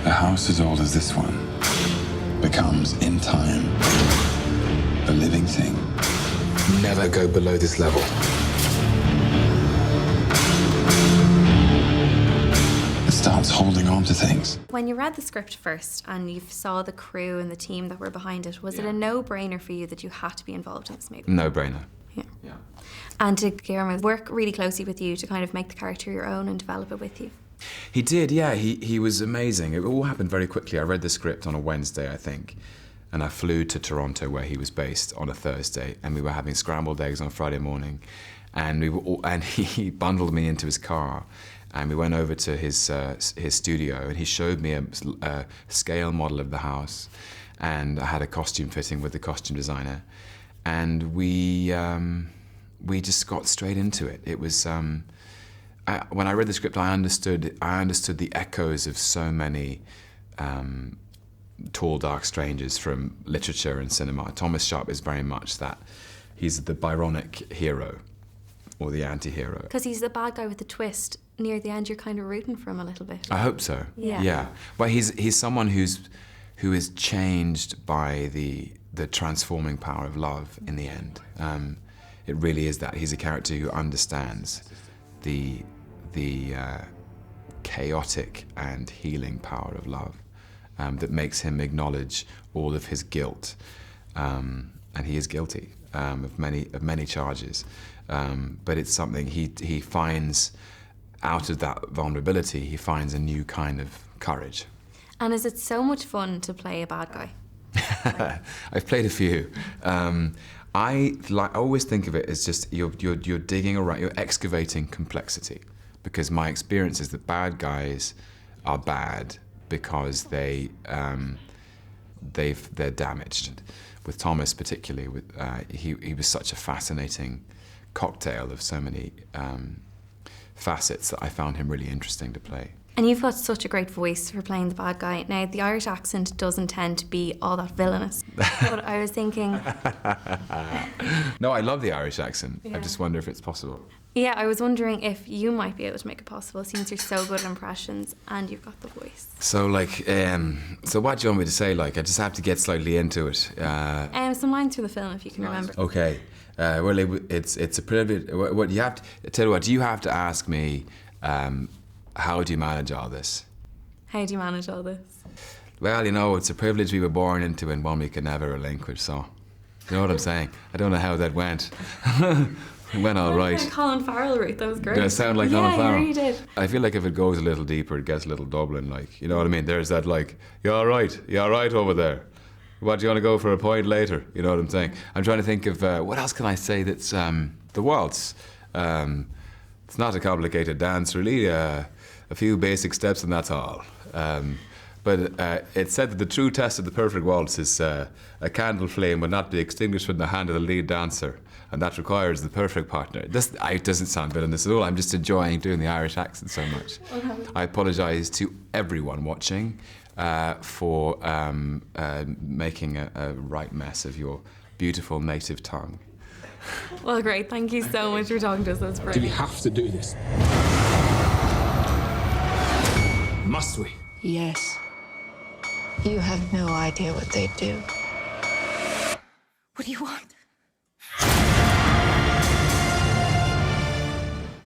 A house as old as this one becomes, in time, a living thing. Never go below this level. It starts holding on to things. When you read the script first and you saw the crew and the team that were behind it, was it a no-brainer for you that you had to be involved in this movie? No-brainer. Yeah. Yeah. And did Guillermo work really closely with you to kind of make the character your own and develop it with you? He did, yeah. He was amazing. It all happened very quickly. I read the script on a Wednesday, I think, and I flew to Toronto, where he was based, on a Thursday, and we were having scrambled eggs on Friday morning, and he bundled me into his car, and we went over to his studio, and he showed me a scale model of the house, and I had a costume fitting with the costume designer, and we just got straight into it. It was. When I read the script, I understood the echoes of so many tall, dark strangers from literature and cinema. Thomas Sharp is very much that. He's the Byronic hero, or the anti-hero. Because he's the bad guy with the twist. Near the end, you're kind of rooting for him a little bit. I hope so. Yeah. Well, he's someone who is changed by the transforming power of love in the end. It really is that. He's a character who understands the chaotic and healing power of love that makes him acknowledge all of his guilt, and he is guilty of many charges. But it's something he finds out of that vulnerability. He finds a new kind of courage. And is it so much fun to play a bad guy? I've played a few. I always think of it as just you're digging around, you're excavating complexity. Because my experience is that bad guys are bad because they're damaged. With Thomas particularly, he was such a fascinating cocktail of so many facets that I found him really interesting to play. And you've got such a great voice for playing the bad guy. Now, the Irish accent doesn't tend to be all that villainous. But I was thinking... No, I love the Irish accent. Yeah. I just wonder if it's possible. Yeah, I was wondering if you might be able to make it possible, since you're so good at impressions and you've got the voice. So, so what do you want me to say? I just have to get slightly into it. Some lines from the film, if you can remember. Okay. Well, it's a privilege. What you have to tell you what you have to ask me. How do you manage all this? How do you manage all this? Well, it's a privilege we were born into and one we can never relinquish. So, you know what I'm saying? I don't know how that went. It went all right. Colin Farrell route, that was great. Did I sound like Colin Farrell? Yeah, you really did. I feel like if it goes a little deeper, it gets a little Dublin, you know what I mean? There's that you all right over there? What, do you want to go for a pint later? You know what I'm saying? I'm trying to think of, what else can I say that's, the waltz. It's not a complicated dance, really. A few basic steps and that's all. But it's said that the true test of the perfect waltz is a candle flame will not be extinguished from the hand of the lead dancer, and that requires the perfect partner. It doesn't sound villainous at all. I'm just enjoying doing the Irish accent so much. I apologise to everyone watching for making a right mess of your beautiful native tongue. Well, great. Thank you so much for talking to us. That's Do we brilliant. have to do this? Must we? Yes. You have no idea what they do. What do you want?